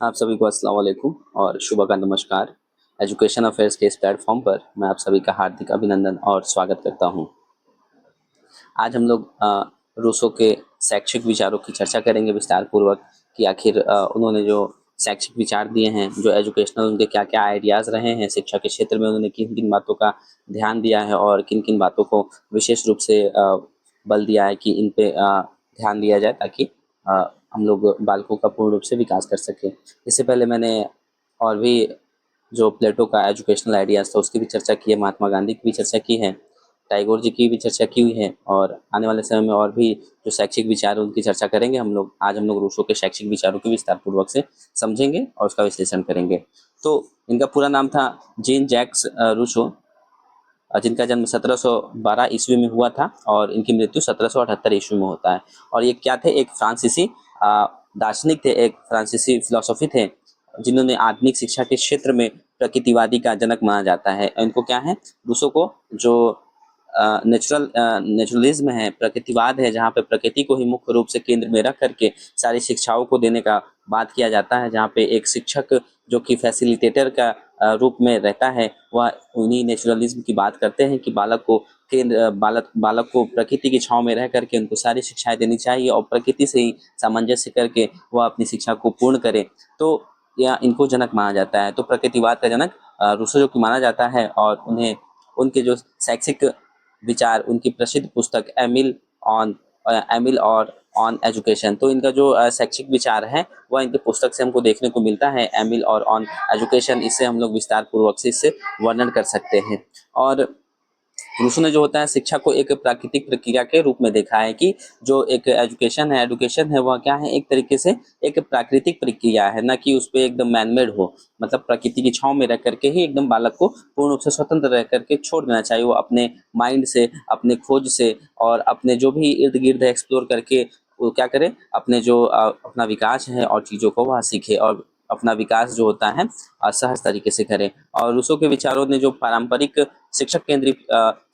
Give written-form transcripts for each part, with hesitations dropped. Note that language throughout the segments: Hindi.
आप सभी को अस्सलाम वालेकुम और सुबह का नमस्कार। एजुकेशन अफेयर्स के इस प्लेटफॉर्म पर मैं आप सभी का हार्दिक अभिनंदन और स्वागत करता हूं। आज हम लोग रूसो के शैक्षिक विचारों की चर्चा करेंगे विस्तार पूर्वक कि आखिर उन्होंने जो शैक्षिक विचार दिए हैं, जो एजुकेशनल उनके क्या-क्या आइडियाज़ रहे हैं शिक्षा के क्षेत्र में, उन्होंने किन-किन बातों का ध्यान दिया है और किन-किन बातों को विशेष रूप से बल दिया है कि इन पे ध्यान दिया जाए ताकि अ, हम लोग बालकों का पूर्ण रूप से विकास कर सकें। इससे पहले मैंने और भी जो प्लेटो का एजुकेशनल आइडियाज़ था उसकी भी चर्चा की है, महात्मा गांधी की भी चर्चा की है, टैगोर जी की भी चर्चा की हुई है और आने वाले समय में और भी जो शैक्षिक विचार हैं उनकी चर्चा करेंगे हम लोग। आज हम लोग रूसो के शैक्षिक विचारों को विस्तारपूर्वक से समझेंगे और उसका विश्लेषण करेंगे। तो इनका पूरा नाम था जीन जैक्स रूसो, जिनका जन्म 1712 ईस्वी में हुआ था और इनकी मृत्यु 1778 ईस्वी में होता है। और ये क्या थे? एक फ्रांसीसी दार्शनिक थे, एक फ्रांसीसी फिलोसोफी थे, जिन्होंने आधुनिक शिक्षा के क्षेत्र में प्रकृतिवादी का जनक माना जाता है। इनको क्या है? रूसो को जो नेचुरलिज्म है, प्रकृतिवाद है, जहाँ पे प्रकृति को ही मुख्य रूप से केंद्र में रख करके सारी शिक्षाओं को देने का बात किया जाता है, जहाँ पे एक शिक्षक जो कि फैसिलिटेटर का रूप में रहता है, वह उन्हीं नेचुरलिज्म की बात करते हैं कि बालक को प्रकृति की छाँव में रह करके उनको सारी शिक्षाएं देनी चाहिए और प्रकृति से ही सामंजस्य करके वह अपनी शिक्षा को पूर्ण करे। तो यह इनको जनक माना जाता है। तो प्रकृतिवाद का जनक रूसो जो कि माना जाता है और उन्हें उनके जो शैक्षिक विचार, उनकी प्रसिद्ध पुस्तक एमिल और ऑन एजुकेशन, तो इनका जो शैक्षिक विचार है वह इनकी पुस्तक से हमको देखने को मिलता है, एमिल और ऑन एजुकेशन। इससे हम लोग विस्तार पूर्वक से इससे वर्णन कर सकते हैं। और रूसो ने जो होता है शिक्षा को एक प्राकृतिक प्रक्रिया के रूप में देखा है कि जो एक एजुकेशन है वह क्या है, एक तरीके से एक प्राकृतिक प्रक्रिया है, ना कि उस पे एकदम मैनमेड हो। मतलब प्रकृति की छाँव में रह करके ही एकदम बालक को पूर्ण रूप से स्वतंत्र रह करके छोड़ देना चाहिए। वो अपने माइंड से, अपने खोज से और अपने जो भी इर्द-गिर्द है एक्सप्लोर करके वो क्या करे, अपने जो अपना विकास है और चीज़ों को वह सीखे और अपना विकास जो होता है सहज तरीके से करे। और रूसो के विचारों ने जो पारंपरिक शिक्षक केंद्रित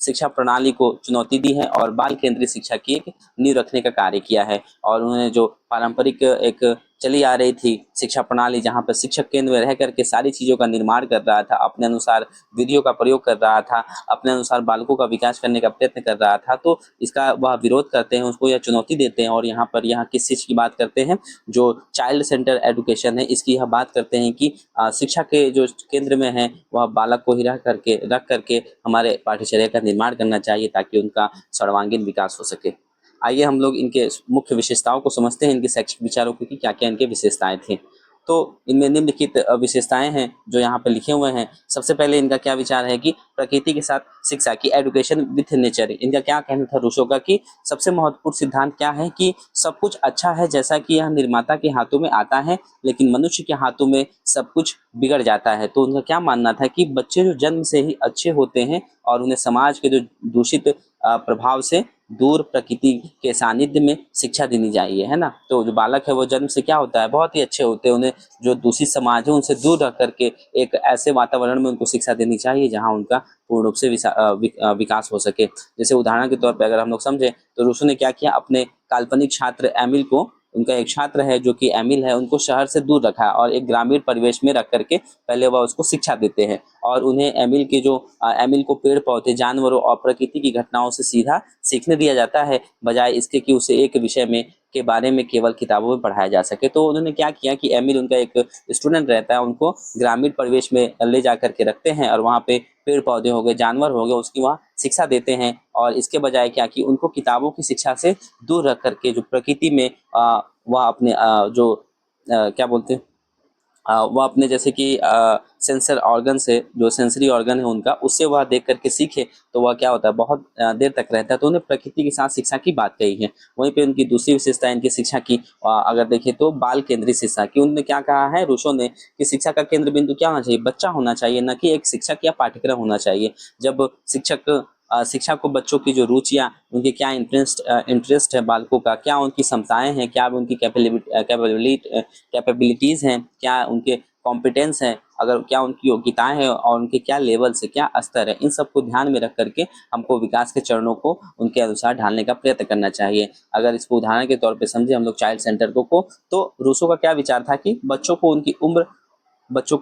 शिक्षा प्रणाली को चुनौती दी है और बाल केंद्रित शिक्षा की एक नींव रखने का कार्य किया है। और उन्होंने जो पारंपरिक एक चली आ रही थी शिक्षा प्रणाली, जहाँ पर शिक्षक केंद्र में रह करके सारी चीज़ों का निर्माण कर रहा था, अपने अनुसार विधियों का प्रयोग कर रहा था, अपने अनुसार बालकों का विकास करने का प्रयत्न कर रहा था, तो इसका वह विरोध करते हैं, उसको यह चुनौती देते हैं। और यहाँ किस चीज़ की बात करते हैं? जो चाइल्ड सेंटर एजुकेशन है, इसकी यह बात करते हैं कि शिक्षा के जो केंद्र में है वह बालक को ही रख करके हमारे पाठ्यचर्या का निर्माण करना चाहिए ताकि उनका सर्वांगीण विकास हो सके। आइए हम लोग इनके मुख्य विशेषताओं को समझते हैं, इनके शैक्षिक विचारों की कि क्या-क्या इनके विशेषताएँ थी। तो इनमें निम्नलिखित विशेषताएँ हैं जो यहाँ पे लिखे हुए हैं। सबसे पहले इनका क्या विचार है कि प्रकृति के साथ शिक्षा की एजुकेशन विथ नेचर। इनका क्या कहना था रूसो का कि सबसे महत्वपूर्ण सिद्धांत क्या है कि सब कुछ अच्छा है जैसा कि यह निर्माता के हाथों में आता है, लेकिन मनुष्य के हाथों में सब कुछ बिगड़ जाता है। तो उनका क्या मानना था कि बच्चे जो जन्म से ही अच्छे होते हैं और उन्हें समाज के जो दूषित प्रभाव से दूर प्रकृति के सानिध्य में शिक्षा देनी चाहिए, है ना? तो जो बालक है वो जन्म से क्या होता है, बहुत ही अच्छे होते हैं। उन्हें जो दूषित समाज है उनसे दूर रख करके एक ऐसे वातावरण में उनको शिक्षा देनी चाहिए जहाँ उनका पूर्ण रूप से विकास हो सके। जैसे उदाहरण के तौर पे अगर हम लोग समझें तो रूसो ने क्या किया, अपने काल्पनिक छात्र एमिल को, उनका एक छात्र है जो कि एमिल है, उनको शहर से दूर रखा और एक ग्रामीण परिवेश में रख करके पहले वह उसको शिक्षा देते हैं। और उन्हें एमिल को पेड़-पौधे, जानवरों और प्रकृति की घटनाओं से सीधा सीखने दिया जाता है, बजाय इसके कि उसे एक विषय में के बारे में केवल किताबों में पढ़ाया जा सके। तो उन्होंने क्या किया कि एमिल, उनका एक स्टूडेंट रहता है, उनको ग्रामीण परिवेश में ले जा करके रखते हैं और वहाँ पे पेड़-पौधे हो गए, जानवर हो गए, उसकी वहाँ शिक्षा देते हैं। और इसके बजाय क्या कि उनको किताबों की शिक्षा से दूर रख करके जो प्रकृति में वह अपने क्या बोलते हैं, वह अपने जैसे कि सेंसर ऑर्गन से, जो सेंसरी ऑर्गन है उनका, उससे वह देख करके सीखे तो वह क्या होता है, बहुत देर तक रहता है। तो उन्हें प्रकृति के साथ शिक्षा की बात कही है। वहीं पे उनकी दूसरी विशेषता इनकी शिक्षा की अगर देखें तो बाल केंद्रित शिक्षा की। उन्होंने क्या कहा है रूसो ने कि शिक्षा का केंद्र बिंदु क्या होना चाहिए, बच्चा होना चाहिए, न कि एक शिक्षक या पाठ्यक्रम होना चाहिए। जब शिक्षा को बच्चों की जो रुचियाँ, उनके क्या इंटरेस्ट है बालकों का, क्या उनकी क्षमताएँ हैं, क्या उनकी कैपेबिलिटीज़ हैं, क्या उनके कॉम्पिटेंस हैं अगर क्या उनकी योग्यताएं हैं और उनके क्या लेवल से क्या स्तर है, इन सबको ध्यान में रख करके हमको विकास के चरणों को उनके अनुसार ढालने का प्रयत्न करना चाहिए। अगर इसको उदाहरण के तौर पे समझे हम लोग चाइल्ड सेंटर को तो रूसो का क्या विचार था कि बच्चों की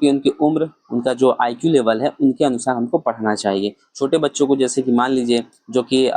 उनकी उम्र, उनका जो आईक्यू लेवल है, उनके अनुसार हमको पढ़ाना चाहिए। छोटे बच्चों को जैसे कि मान लीजिए जो कि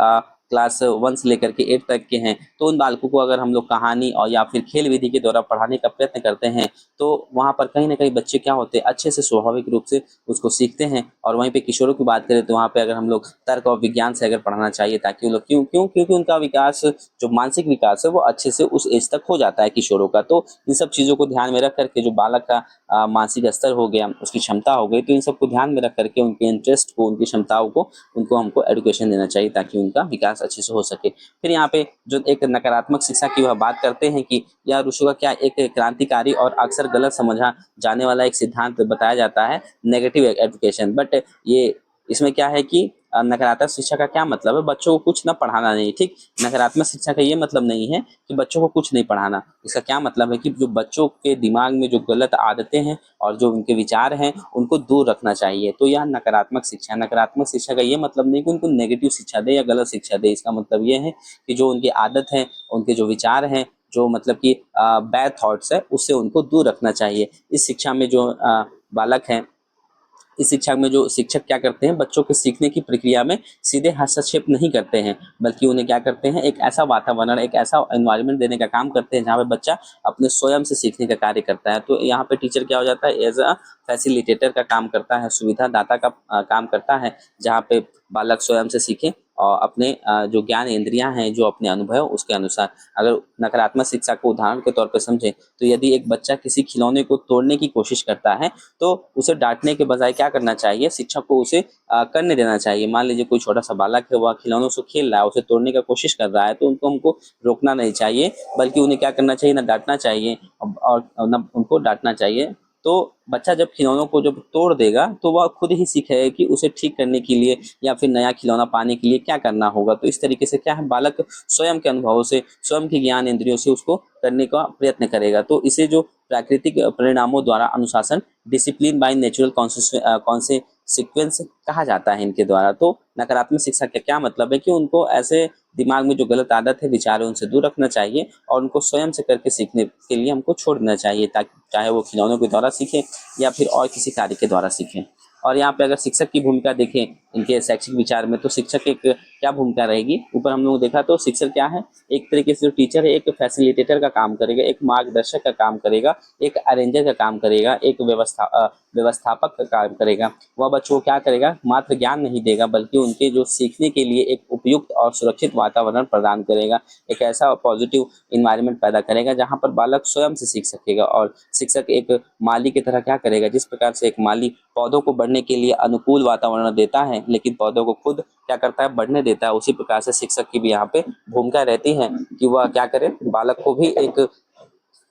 क्लास 1 से लेकर के 8 तक के हैं, तो उन बालकों को अगर हम लोग कहानी और या फिर खेल विधि के द्वारा पढ़ाने का प्रयत्न करते हैं, तो वहाँ पर कहीं न कहीं बच्चे क्या होते हैं, अच्छे से स्वाभाविक रूप से उसको सीखते हैं। और वहीं पे किशोरों की बात करें तो वहाँ पे अगर हम लोग तर्क और विज्ञान से अगर पढ़ाना चाहिए ताकि वो लोग क्योंकि उनका विकास, जो मानसिक विकास है, वो अच्छे से उस एज तक हो जाता है किशोरों का। तो इन सब चीज़ों को ध्यान में रख कर के जो बालक का मानसिक स्तर हो गया, उसकी क्षमता हो गई, तो इन सबको ध्यान में रख करके उनके इंटरेस्ट को, उनकी क्षमताओं को उनको हमको एजुकेशन देना चाहिए ताकि उनका विकास अच्छे से हो सके। फिर यहाँ पे जो एक नकारात्मक शिक्षा की वह बात करते हैं कि यह रूसो का क्या एक क्रांतिकारी और अक्सर गलत समझा जाने वाला एक सिद्धांत बताया जाता है, नेगेटिव एजुकेशन। बट ये इसमें क्या है कि नकारात्मक शिक्षा का क्या मतलब है, बच्चों को कुछ ना पढ़ाना नहीं, ठीक। नकारात्मक शिक्षा का ये मतलब नहीं है कि बच्चों को कुछ नहीं पढ़ाना। इसका क्या मतलब है कि जो बच्चों के दिमाग में जो गलत आदतें हैं और जो उनके विचार हैं, उनको दूर रखना चाहिए। तो यह नकारात्मक शिक्षा है। नकारात्मक शिक्षा का ये मतलब नहीं कि उनको नेगेटिव शिक्षा दे या गलत शिक्षा दे। इसका मतलब ये है कि जो उनकी आदत है, उनके जो विचार हैं, जो मतलब कि बैड थॉट्स है, उससे उनको दूर रखना चाहिए। इस शिक्षा में जो बालक हैं, इस शिक्षा में जो शिक्षक क्या करते हैं, बच्चों के सीखने की प्रक्रिया में सीधे हस्तक्षेप नहीं करते हैं, बल्कि उन्हें क्या करते हैं, एक ऐसा वातावरण, एक ऐसा एनवायरनमेंट देने का काम करते हैं जहाँ पे बच्चा अपने स्वयं से सीखने का कार्य करता है। तो यहाँ पे टीचर क्या हो जाता है, एज अ फैसिलिटेटर का काम करता है, सुविधा दाता का काम करता है, जहाँ पे बालक स्वयं से सीखे और अपने जो ज्ञान इंद्रियां हैं, जो अपने अनुभव है, उसके अनुसार। अगर नकारात्मक शिक्षा को उदाहरण के तौर पर समझें तो यदि एक बच्चा किसी खिलौने को तोड़ने की कोशिश करता है, तो उसे डांटने के बजाय क्या करना चाहिए, शिक्षक को उसे करने देना चाहिए। मान लीजिए कोई छोटा सा बालक है, वह खिलौनों से खेल रहा है, उसे तोड़ने का कोशिश कर रहा है, तो उनको हमको रोकना नहीं चाहिए, बल्कि उन्हें क्या करना चाहिए, ना डांटना चाहिए और ना उनको डांटना चाहिए। तो बच्चा जब खिलौनों को जब तोड़ देगा तो वह खुद ही सीखेगा कि उसे ठीक करने के लिए या फिर नया खिलौना पाने के लिए क्या करना होगा। तो इस तरीके से क्या है, बालक स्वयं के अनुभवों से, स्वयं के ज्ञान इंद्रियों से उसको करने का प्रयत्न करेगा। तो इसे जो प्राकृतिक परिणामों द्वारा अनुशासन, डिसिप्लिन बाय नेचुरल कॉन्सिक्वेंस कहा जाता है इनके द्वारा। तो नकारात्मक शिक्षा का क्या मतलब है कि उनको ऐसे दिमाग में जो गलत आदत है, विचार है, उनसे दूर रखना चाहिए और उनको स्वयं से करके सीखने के लिए हमको छोड़ देना चाहिए, ताकि चाहे वो खिलौनों के द्वारा सीखें या फिर और किसी कार्य के द्वारा सीखें। और यहाँ पे अगर शिक्षक की भूमिका देखें इनके शैक्षिक विचार में, तो शिक्षक एक क्या भूमिका रहेगी, ऊपर हम लोग देखा तो शिक्षक क्या है, एक तरीके से जो टीचर है, एक फैसिलिटेटर का काम करेगा, एक मार्गदर्शक का काम करेगा, एक अरेंजर का काम करेगा, एक व्यवस्थापक का काम करेगा। वह बच्चों को क्या करेगा, मात्र ज्ञान नहीं देगा, बल्कि उनके जो सीखने के लिए एक उपयुक्त और सुरक्षित वातावरण प्रदान करेगा। एक ऐसा पॉजिटिव इन्वायरमेंट पैदा करेगा जहाँ पर बालक स्वयं से सीख सकेगा। और शिक्षक एक माली की तरह क्या करेगा, जिस प्रकार से एक माली पौधों को बढ़ने के लिए अनुकूल वातावरण देता है, लेकिन पौधों को खुद क्या करता है, बढ़ने देता है, उसी प्रकार से शिक्षक की भी यहाँ पे भूमिका रहती है कि वह क्या करे, बालक को भी एक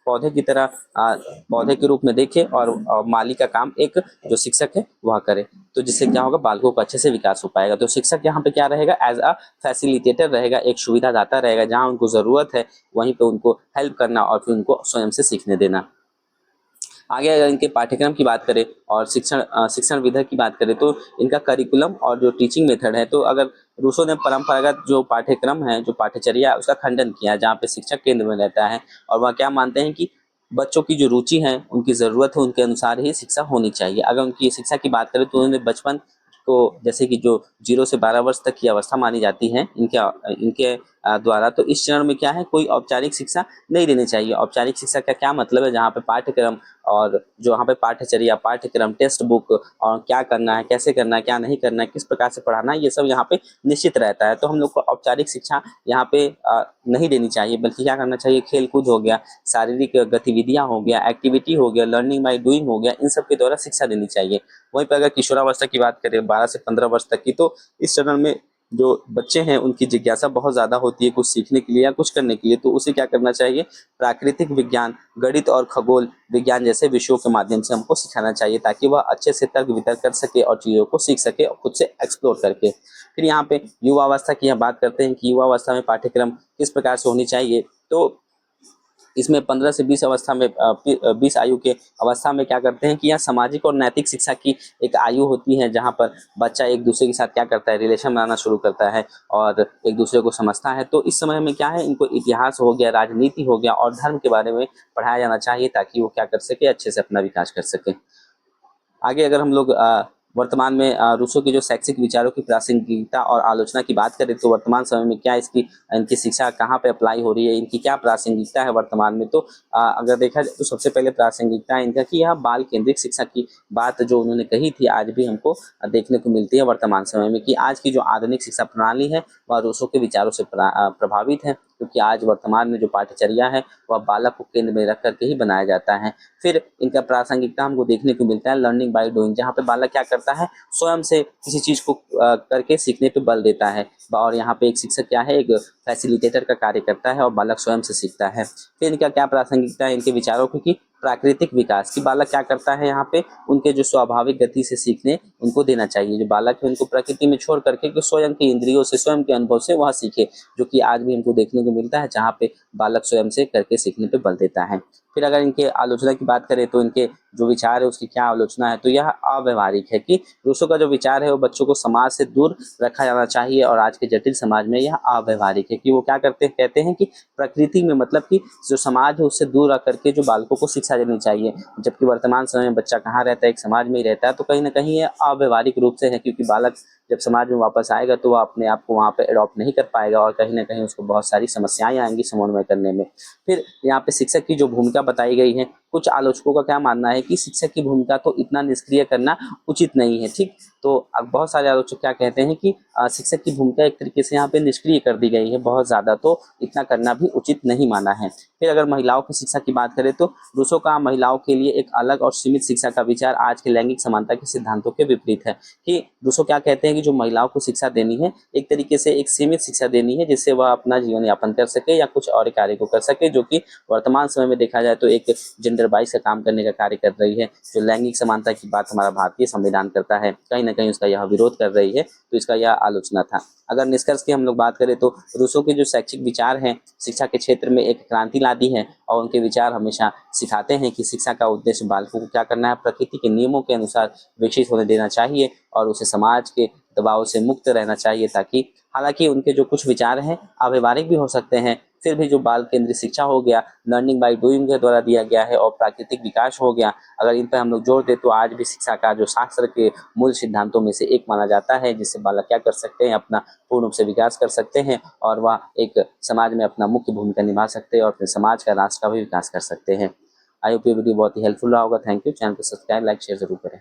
पौधे की तरह पौधे के रूप में देखे और माली का काम एक जो शिक्षक है वह करे। तो जिससे क्या होगा, बालकों का अच्छे से विकास हो पाएगा। तो शिक्षक यहाँ पे क्या रहेगा, एज अ फैसिलिटेटर रहेगा, एक सुविधादाता रहेगा, जहाँ उनको जरूरत है वहीं पे उनको हेल्प करना और फिर उनको स्वयं से सीखने देना। आगे अगर इनके पाठ्यक्रम की बात करें और शिक्षण विधा की बात करें, तो इनका करिकुलम और जो टीचिंग मेथड है, तो अगर रूसो ने परंपरागत जो पाठ्यक्रम है, जो पाठ्यचर्या है, उसका खंडन किया है, जहाँ पे शिक्षक केंद्र में रहता है। और वह क्या मानते हैं कि बच्चों की जो रुचि है, उनकी ज़रूरत है, उनके अनुसार ही शिक्षा होनी चाहिए। अगर उनकी शिक्षा की बात करें तो उन्होंने बचपन को, जैसे कि जो 0 से 12 वर्ष तक की अवस्था मानी जाती है इनके द्वारा, तो इस चरण में क्या है, कोई औपचारिक शिक्षा नहीं देनी चाहिए। औपचारिक शिक्षा का क्या मतलब है, जहाँ पे पाठ्यक्रम और जो यहाँ पे पाठ्यचर्या, पाठ्यक्रम, टेक्स्ट बुक और क्या करना है, कैसे करना है, क्या नहीं करना है, किस प्रकार से पढ़ाना है, ये सब यहाँ पे निश्चित रहता है। तो हम लोग को औपचारिक शिक्षा यहाँ पे नहीं देनी चाहिए, बल्कि क्या करना चाहिए, खेल कूद हो गया, शारीरिक गतिविधियाँ हो गया, एक्टिविटी हो गया, लर्निंग बाय डूइंग हो गया, इन सब के द्वारा शिक्षा देनी चाहिए। वहीं पर अगर किशोरावस्था की बात करें 12 से 15 वर्ष तक की, तो इस चरण में जो बच्चे हैं उनकी जिज्ञासा बहुत ज़्यादा होती है कुछ सीखने के लिए या कुछ करने के लिए। तो उसे क्या करना चाहिए, प्राकृतिक विज्ञान, गणित और खगोल विज्ञान जैसे विषयों के माध्यम से हमको सिखाना चाहिए, ताकि वह अच्छे से तर्क वितर्क कर सके और चीज़ों को सीख सके और खुद से एक्सप्लोर करके। फिर यहाँ पे युवावस्था की हम बात करते हैं कि युवावस्था में पाठ्यक्रम किस प्रकार से होनी चाहिए। तो इसमें 15 से 20 अवस्था में 20 आयु के अवस्था में क्या करते हैं कि यह सामाजिक और नैतिक शिक्षा की एक आयु होती है, जहाँ पर बच्चा एक दूसरे के साथ क्या करता है, रिलेशन बनाना शुरू करता है और एक दूसरे को समझता है। तो इस समय में क्या है, इनको इतिहास हो गया, राजनीति हो गया और धर्म के बारे में पढ़ाया जाना चाहिए, ताकि वो क्या कर सके, अच्छे से अपना विकास कर सके। आगे अगर हम लोग वर्तमान में रूसो के जो शैक्षिक विचारों की प्रासंगिकता और आलोचना की बात करें, तो वर्तमान समय में क्या इनकी शिक्षा कहाँ पे अप्लाई हो रही है, इनकी क्या प्रासंगिकता है वर्तमान में। तो अगर देखा जाए तो सबसे पहले प्रासंगिकता है इनका कि यह बाल केंद्रित शिक्षा की बात जो उन्होंने कही थी, आज भी हमको देखने को मिलती है वर्तमान समय में, कि आज की जो आधुनिक शिक्षा प्रणाली है वह रूसो के विचारों से प्रभावित है, क्योंकि आज वर्तमान में जो पाठ्यचर्या है वह बालक को केंद्र में रख करके ही बनाया जाता है। फिर इनका प्रासंगिकता हमको देखने को मिलता है लर्निंग बाय डूइंग, जहाँ पे बालक क्या करता है, स्वयं से किसी चीज को करके सीखने पे बल देता है। और यहाँ पे एक शिक्षक क्या है, एक फैसिलिटेटर का कार्य करता है और बालक स्वयं से सीखता है। फिर इनका क्या प्रासंगिकता है इनके विचारों की प्राकृतिक विकास की, बालक क्या करता है, यहाँ पे उनके जो स्वाभाविक गति से सीखने उनको देना चाहिए। जो बालक है उनको प्रकृति में छोड़ करके कि स्वयं के इंद्रियों से, स्वयं के अनुभव से वह सीखे, जो कि आज भी हमको देखने को मिलता है, जहाँ पे बालक स्वयं से करके सीखने पे बल देता है। फिर अगर इनके आलोचना की बात करें तो इनके जो विचार है उसकी क्या आलोचना है, तो यह अव्यवहारिक है, कि रूसो का जो विचार है वो बच्चों को समाज से दूर रखा जाना चाहिए, और आज के जटिल समाज में यह अव्यवहारिक है, कि वो क्या करते हैं, कहते हैं कि प्रकृति में, मतलब कि जो समाज है उससे दूर रह करके जो बालकों को शिक्षा देनी चाहिए। जबकि वर्तमान समय में बच्चा कहाँ रहता है, एक समाज में ही रहता है, तो कहीं ना कहीं ये अव्यवहारिक रूप से है, क्योंकि बालक जब समाज में वापस आएगा तो वह अपने आप को वहाँ पे अडॉप्ट नहीं कर पाएगा, और कहीं ना कहीं उसको बहुत सारी समस्याएं आएंगी समन्वय करने में। फिर यहाँ पे शिक्षक की जो भूमिका बताई गई है, कुछ आलोचकों का क्या मानना है कि शिक्षक की भूमिका तो इतना निष्क्रिय करना उचित नहीं है। ठीक, तो अब बहुत सारे आलोचक क्या कहते हैं कि शिक्षक की भूमिका एक तरीके से यहाँ पे निष्क्रिय कर दी गई है बहुत ज़्यादा, तो इतना करना भी उचित नहीं माना है। फिर अगर महिलाओं की शिक्षा की बात करें तो रूसो का महिलाओं के लिए एक अलग और सीमित शिक्षा का विचार आज के लैंगिक समानता के सिद्धांतों के विपरीत है, कि रूसो क्या कहते हैं कि जो महिलाओं को शिक्षा देनी है, एक तरीके से एक सीमित शिक्षा देनी है, जिससे वह अपना जीवन यापन कर सके या कुछ और कार्य को कर सके, जो कि वर्तमान समय में देखा जाए तो एक जेंडर वाइज का काम करने का कार्य कर रही है। जो लैंगिक समानता की बात हमारा भारतीय संविधान करता है, कहीं ना कहीं उसका यह विरोध कर रही है, तो इसका यह आलोचना था। अगर निष्कर्ष की हम लोग बात करें तो रूसो के जो शैक्षिक विचार हैं शिक्षा के क्षेत्र में एक क्रांति ला दी है, और उनके विचार हमेशा सिखाते हैं कि शिक्षा का उद्देश्य बालकों को क्या करना है, प्रकृति के नियमों के अनुसार विकसित होने देना चाहिए, और उसे समाज के दबाव से मुक्त रहना चाहिए, ताकि हालांकि उनके जो कुछ विचार हैं अव्यवहारिक भी हो सकते हैं, फिर भी जो बाल केंद्रित शिक्षा हो गया, लर्निंग बाय डूइंग के द्वारा दिया गया है, और प्राकृतिक विकास हो गया, अगर इन पर हम लोग जोड़ दें तो आज भी शिक्षा का जो शास्त्र के मूल सिद्धांतों में से एक माना जाता है, जिससे बालक क्या कर सकते हैं, अपना पूर्ण रूप से विकास कर सकते हैं, और वह एक समाज में अपना मुख्य भूमिका निभा सकते हैं, और फिर समाज का, राष्ट्र का भी विकास कर सकते हैं। आई होप ये वीडियो बहुत ही हेल्पफुल रहा होगा। Thank you. चैनल को सब्सक्राइब, लाइक, शेयर जरूर करें।